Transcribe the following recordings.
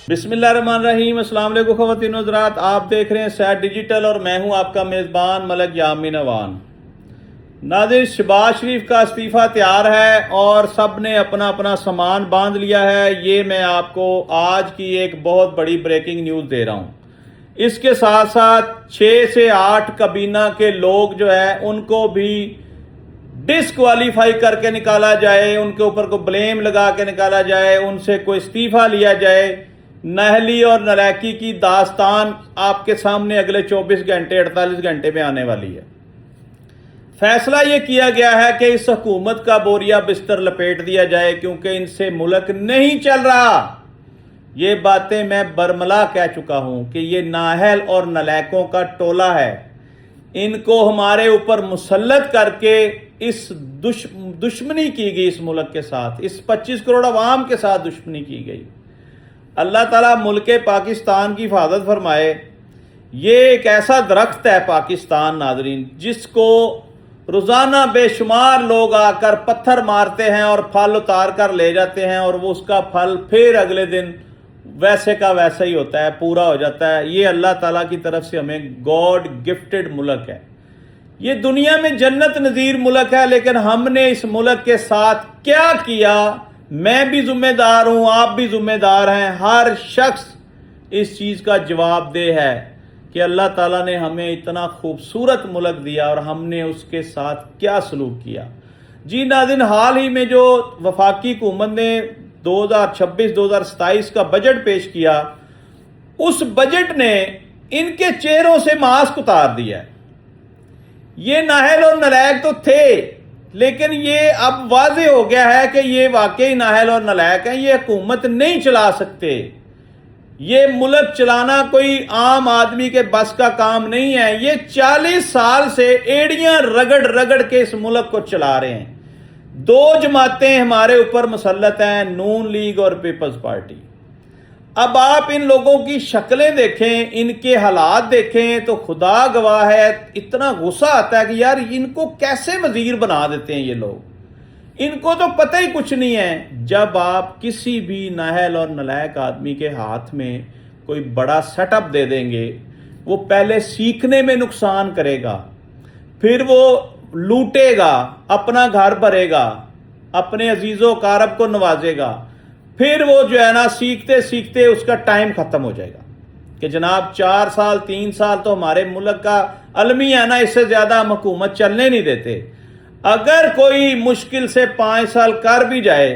بسم اللہ الرحمن الرحیم۔ السلام علیکم خواتین و حضرات، آپ دیکھ رہے ہیں سیٹ ڈیجیٹل اور میں ہوں آپ کا میزبان ملک یامین اوان۔ ناظرین، شہباز شریف کا استعفیٰ تیار ہے اور سب نے اپنا اپنا سامان باندھ لیا ہے۔ یہ میں آپ کو آج کی ایک بہت بڑی بریکنگ نیوز دے رہا ہوں۔ اس کے ساتھ ساتھ 6 سے 8 کابینہ کے لوگ جو ہے ان کو بھی ڈسکوالیفائی کر کے نکالا جائے، ان کے اوپر کوئی بلیم لگا کے نکالا جائے، ان سے کوئی استعفیٰ لیا جائے۔ نہلی اور نلائکی کی داستان آپ کے سامنے اگلے 24 گھنٹے 48 گھنٹے میں آنے والی ہے۔ فیصلہ یہ کیا گیا ہے کہ اس حکومت کا بوریا بستر لپیٹ دیا جائے، کیونکہ ان سے ملک نہیں چل رہا۔ یہ باتیں میں برملا کہہ چکا ہوں کہ یہ نااہل اور نلائکوں کا ٹولہ ہے۔ ان کو ہمارے اوپر مسلط کر کے اس دشمنی کی گئی، اس ملک کے ساتھ، اس 25 کروڑ عوام کے ساتھ دشمنی کی گئی۔ اللہ تعالیٰ ملک پاکستان کی حفاظت فرمائے۔ یہ ایک ایسا درخت ہے پاکستان، ناظرین، جس کو روزانہ بے شمار لوگ آ کر پتھر مارتے ہیں اور پھل اتار کر لے جاتے ہیں، اور وہ اس کا پھل پھر اگلے دن ویسے کا ویسا ہی ہوتا ہے، پورا ہو جاتا ہے۔ یہ اللہ تعالیٰ کی طرف سے ہمیں گاڈ گفٹڈ ملک ہے۔ یہ دنیا میں جنت نظیر ملک ہے، لیکن ہم نے اس ملک کے ساتھ کیا کیا؟ میں بھی ذمہ دار ہوں، آپ بھی ذمہ دار ہیں، ہر شخص اس چیز کا جواب دہ ہے کہ اللہ تعالیٰ نے ہمیں اتنا خوبصورت ملک دیا اور ہم نے اس کے ساتھ کیا سلوک کیا۔ جی ناظرین، حال ہی میں جو وفاقی حکومت نے 2026-2027 کا بجٹ پیش کیا، اس بجٹ نے ان کے چہروں سے ماسک اتار دیا ہے۔ یہ نااہل اور نالائق تو تھے، لیکن یہ اب واضح ہو گیا ہے کہ یہ واقعی نااہل اور نالائق ہیں۔ یہ حکومت نہیں چلا سکتے۔ یہ ملک چلانا کوئی عام آدمی کے بس کا کام نہیں ہے۔ یہ 40 سال سے ایڑیاں رگڑ رگڑ کے اس ملک کو چلا رہے ہیں۔ 2 جماعتیں ہمارے اوپر مسلط ہیں، نون لیگ اور پیپلز پارٹی۔ اب آپ ان لوگوں کی شکلیں دیکھیں، ان کے حالات دیکھیں تو خدا گواہ ہے، اتنا غصہ آتا ہے کہ یار ان کو کیسے وزیر بنا دیتے ہیں یہ لوگ۔ ان کو تو پتہ ہی کچھ نہیں ہے۔ جب آپ کسی بھی نااہل اور نالائق آدمی کے ہاتھ میں کوئی بڑا سیٹ اپ دے دیں گے، وہ پہلے سیکھنے میں نقصان کرے گا، پھر وہ لوٹے گا، اپنا گھر بھرے گا، اپنے عزیز و اقارب کو نوازے گا، پھر وہ جو ہے نا سیکھتے سیکھتے اس کا ٹائم ختم ہو جائے گا کہ جناب 4 سال 3 سال تو ہمارے ملک کا المیہ ہے نا، اس سے زیادہ ہم حکومت چلنے نہیں دیتے۔ اگر کوئی مشکل سے 5 سال کر بھی جائے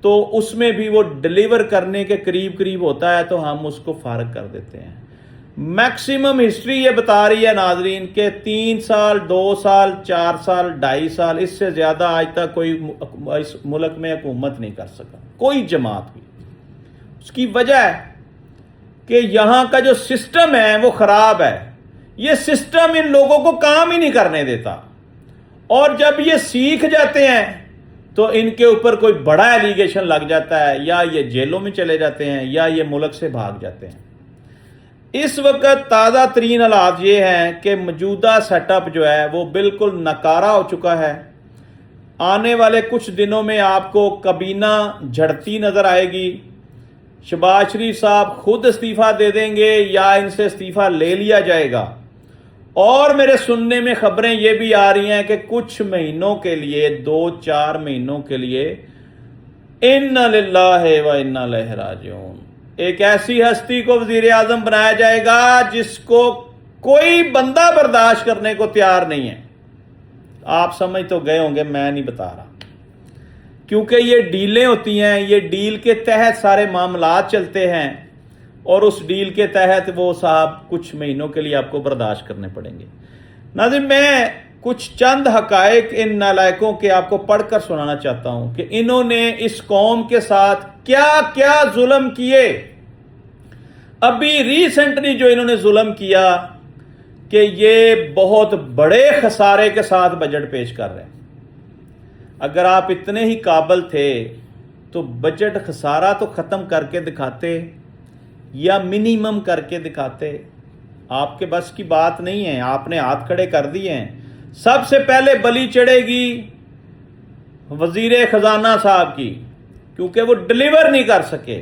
تو اس میں بھی وہ ڈیلیور کرنے کے قریب ہوتا ہے تو ہم اس کو فارغ کر دیتے ہیں۔ میکسیمم ہسٹری یہ بتا رہی ہے ناظرین کہ 3 سال 2 سال 4 سال 2.5 سال، اس سے زیادہ آج تک کوئی اس ملک میں حکومت نہیں کر سکا، کوئی جماعت بھی۔ اس کی وجہ ہے کہ یہاں کا جو سسٹم ہے وہ خراب ہے۔ یہ سسٹم ان لوگوں کو کام ہی نہیں کرنے دیتا، اور جب یہ سیکھ جاتے ہیں تو ان کے اوپر کوئی بڑا ایلیگیشن لگ جاتا ہے، یا یہ جیلوں میں چلے جاتے ہیں یا یہ ملک سے بھاگ جاتے ہیں۔ اس وقت تازہ ترین حالات یہ ہیں کہ موجودہ سیٹ اپ جو ہے وہ بالکل ناکارہ ہو چکا ہے۔ آنے والے کچھ دنوں میں آپ کو کابینہ جھڑتی نظر آئے گی۔ شہباز شریف صاحب خود استعفیٰ دے دیں گے یا ان سے استعفیٰ لے لیا جائے گا۔ اور میرے سننے میں خبریں یہ بھی آ رہی ہیں کہ کچھ مہینوں کے لیے 2-4 مہینوں کے لیے اِنَّا لِلَّهِ وَإِنَّا إِلَيْهِ راجعون، ایک ایسی ہستی کو وزیر اعظم بنایا جائے گا جس کو کوئی بندہ برداشت کرنے کو تیار نہیں ہے۔ آپ سمجھ تو گئے ہوں گے، میں نہیں بتا رہا، کیونکہ یہ ڈیلیں ہوتی ہیں، یہ ڈیل کے تحت سارے معاملات چلتے ہیں، اور اس ڈیل کے تحت وہ صاحب کچھ مہینوں کے لیے آپ کو برداشت کرنے پڑیں گے۔ ناظرین، میں کچھ چند حقائق ان نالائقوں کے آپ کو پڑھ کر سنانا چاہتا ہوں کہ انہوں نے اس قوم کے ساتھ کیا کیا ظلم کیے۔ ابھی ریسنٹلی جو انہوں نے ظلم کیا کہ یہ بہت بڑے خسارے کے ساتھ بجٹ پیش کر رہے ہیں۔ اگر آپ اتنے ہی قابل تھے تو بجٹ خسارہ تو ختم کر کے دکھاتے یا منیمم کر کے دکھاتے۔ آپ کے بس کی بات نہیں ہے، آپ نے ہاتھ کھڑے کر دیے ہیں۔ سب سے پہلے بلی چڑھے گی وزیر خزانہ صاحب کی، کیونکہ وہ ڈیلیور نہیں کر سکے۔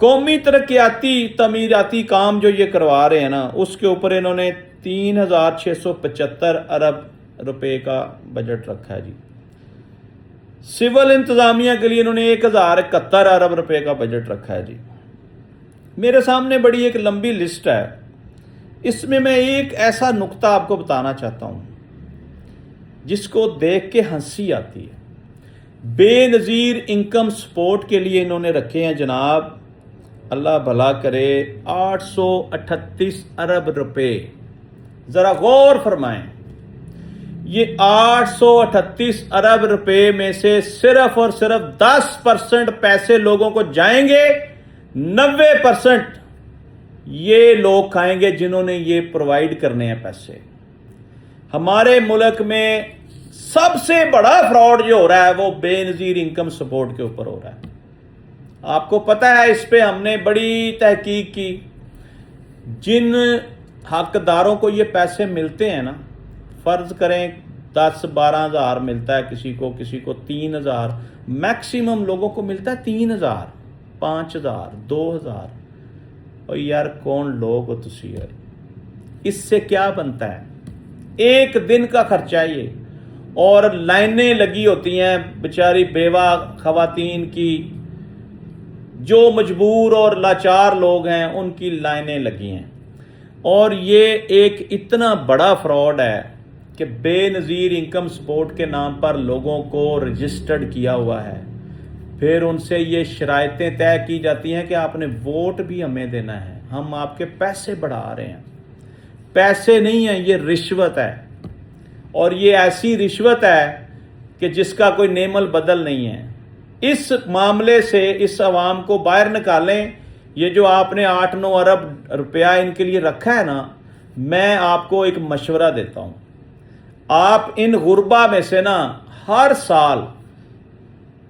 قومی ترقیاتی تعمیراتی کام جو یہ کروا رہے ہیں نا، اس کے اوپر انہوں نے 3675 ارب روپے کا بجٹ رکھا ہے جی۔ سول انتظامیہ کے لیے انہوں نے 1071 ارب روپے کا بجٹ رکھا ہے جی۔ میرے سامنے بڑی ایک لمبی لسٹ ہے، اس میں ایک ایسا نقطہ آپ کو بتانا چاہتا ہوں جس کو دیکھ کے ہنسی آتی ہے۔ بے نظیر انکم سپورٹ کے لیے انہوں نے رکھے ہیں جناب، اللہ بھلا کرے، 838 ارب روپے۔ ذرا غور فرمائیں، یہ 838 ارب روپے میں سے صرف اور صرف 10% پیسے لوگوں کو جائیں گے، 90% یہ لوگ کھائیں گے جنہوں نے یہ پرووائڈ کرنے ہیں پیسے۔ ہمارے ملک میں سب سے بڑا فراڈ جو ہو رہا ہے وہ بے نظیر انکم سپورٹ کے اوپر ہو رہا ہے۔ آپ کو پتہ ہے اس پہ ہم نے بڑی تحقیق کی۔ جن حقداروں کو یہ پیسے ملتے ہیں نا، فرض کریں 10-12 ہزار ملتا ہے کسی کو 3,000، میکسیمم لوگوں کو ملتا ہے 3,000، 5,000، 2,000۔ اور یار کون لوگ ہو تسی ہے؟ اس سے کیا بنتا ہے؟ ایک دن کا خرچہ یہ، اور لائنیں لگی ہوتی ہیں بیچاری بیوہ خواتین کی، جو مجبور اور لاچار لوگ ہیں ان کی لائنیں لگی ہیں۔ اور یہ ایک اتنا بڑا فراڈ ہے کہ بے نظیر انکم سپورٹ کے نام پر لوگوں کو رجسٹرڈ کیا ہوا ہے، پھر ان سے یہ شرائطیں طے کی جاتی ہیں کہ آپ نے ووٹ بھی ہمیں دینا ہے، ہم آپ کے پیسے بڑھا رہے ہیں۔ پیسے نہیں ہیں، یہ رشوت ہے، اور یہ ایسی رشوت ہے کہ جس کا کوئی نعم البدل نہیں ہے۔ اس معاملے سے اس عوام کو باہر نکالیں۔ یہ جو آپ نے 8-9 ارب روپیہ ان کے لیے رکھا ہے نا، میں آپ کو ایک مشورہ دیتا ہوں، آپ ان غربا میں سے نا ہر سال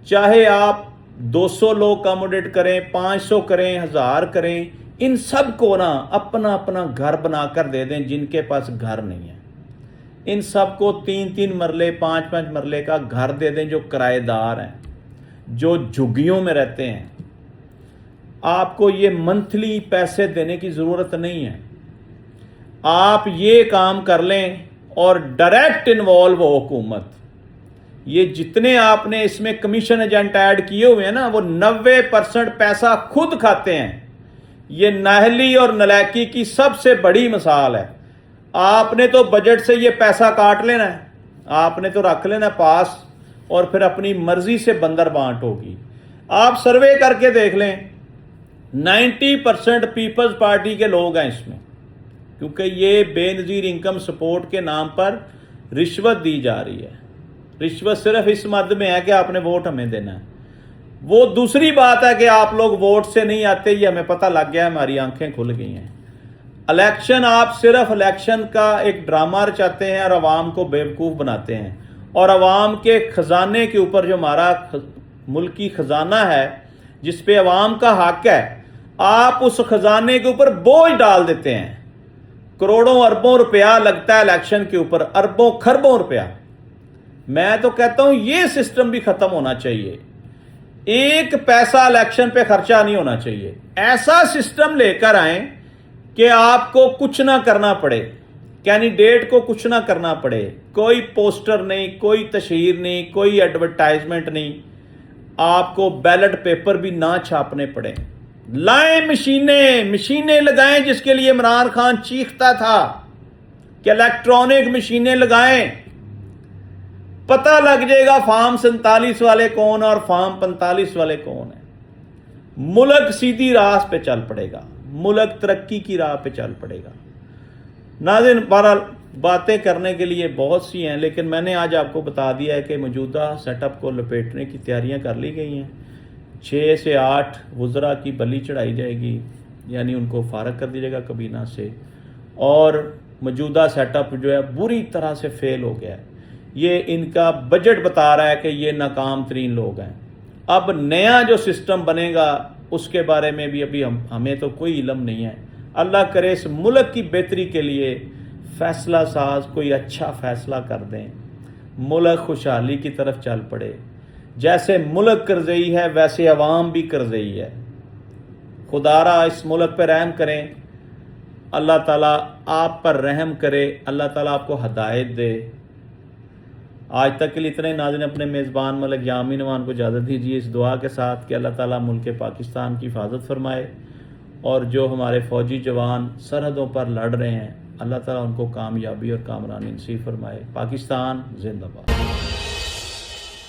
چاہے آپ 200 لوگ اکاموڈیٹ کریں، 500 کریں، 1000 کریں، ان سب کو نا اپنا اپنا گھر بنا کر دے دیں جن کے پاس گھر نہیں ہے۔ ان سب کو 3-3 مرلے 5-5 مرلے کا گھر دے دیں جو کرائے دار ہیں، جو جھگیوں میں رہتے ہیں۔ آپ کو یہ منتھلی پیسے دینے کی ضرورت نہیں ہے، آپ یہ کام کر لیں اور ڈائریکٹ انوالو ہو حکومت۔ یہ جتنے آپ نے اس میں کمیشن ایجنٹ ایڈ کیے ہوئے ہیں نا، وہ 90% پیسہ خود کھاتے ہیں۔ یہ نااہلی اور نالائکی کی سب سے بڑی مثال ہے۔ آپ نے تو بجٹ سے یہ پیسہ کاٹ لینا ہے، آپ نے تو رکھ لینا پاس، اور پھر اپنی مرضی سے بندر بانٹ ہوگی۔ آپ سروے کر کے دیکھ لیں، 90% پیپلز پارٹی کے لوگ ہیں اس میں، کیونکہ یہ بے نظیر انکم سپورٹ کے نام پر رشوت دی جا رہی ہے۔ رشوت صرف اس مد میں ہے کہ آپ نے ووٹ ہمیں دینا ہے۔ وہ دوسری بات ہے کہ آپ لوگ ووٹ سے نہیں آتے، یہ ہمیں پتہ لگ گیا ہے، ہماری آنکھیں کھل گئی ہیں۔ الیکشن، آپ صرف الیکشن کا ایک ڈرامہ رچاتے ہیں اور عوام کو بیوقوف بناتے ہیں، اور عوام کے خزانے کے اوپر جو ہمارا ملکی خزانہ ہے جس پہ عوام کا حق ہے، آپ اس خزانے کے اوپر بوجھ ڈال دیتے ہیں۔ کروڑوں اربوں روپیہ لگتا ہے الیکشن کے اوپر، اربوں خربوں روپیہ۔ میں تو کہتا ہوں یہ سسٹم بھی ختم ہونا چاہیے۔ ایک پیسہ الیکشن پہ خرچہ نہیں ہونا چاہیے۔ ایسا سسٹم لے کر آئیں کہ آپ کو کچھ نہ کرنا پڑے، کینڈیڈیٹ کو کچھ نہ کرنا پڑے، کوئی پوسٹر نہیں، کوئی تشہیر نہیں، کوئی ایڈورٹائزمنٹ نہیں، آپ کو بیلٹ پیپر بھی نہ چھاپنے پڑے۔ لائیں مشینیں لگائیں، جس کے لیے عمران خان چیختا تھا کہ الیکٹرانک مشینیں لگائیں، پتہ لگ جائے گا فارم 47 والے کون اور فارم 45 والے کون ہیں۔ ملک سیدھی راہ پہ چل پڑے گا، ملک ترقی کی راہ پہ چل پڑے گا۔ ناظرین، بہرحال باتیں کرنے کے لیے بہت سی ہیں، لیکن میں نے آج آپ کو بتا دیا ہے کہ موجودہ سیٹ اپ کو لپیٹنے کی تیاریاں کر لی گئی ہیں۔ 6 سے 8 وزراء کی بلی چڑھائی جائے گی، یعنی ان کو فارغ کر دیا جائے گا کابینہ سے، اور موجودہ سیٹ اپ جو ہے بری طرح سے فیل ہو گیا ہے۔ یہ ان کا بجٹ بتا رہا ہے کہ یہ ناکام ترین لوگ ہیں۔ اب نیا جو سسٹم بنے گا اس کے بارے میں بھی ابھی ہمیں تو کوئی علم نہیں ہے۔ اللہ کرے اس ملک کی بہتری کے لیے فیصلہ ساز کوئی اچھا فیصلہ کر دیں، ملک خوشحالی کی طرف چل پڑے۔ جیسے ملک قرضئی ہے ویسے عوام بھی قرضئی ہے۔ خدارا اس ملک پہ رحم کریں، اللہ تعالیٰ آپ پر رحم کرے، اللہ تعالیٰ آپ کو ہدایت دے۔ آج تک کے لیے اتنے ناظرین، اپنے میزبان ملک یامین امان کو اجازت دیجیے اس دعا کے ساتھ کہ اللہ تعالیٰ ملک پاکستان کی حفاظت فرمائے، اور جو ہمارے فوجی جوان سرحدوں پر لڑ رہے ہیں اللہ تعالیٰ ان کو کامیابی اور کامرانی نصیب فرمائے۔ پاکستان زندہ باد۔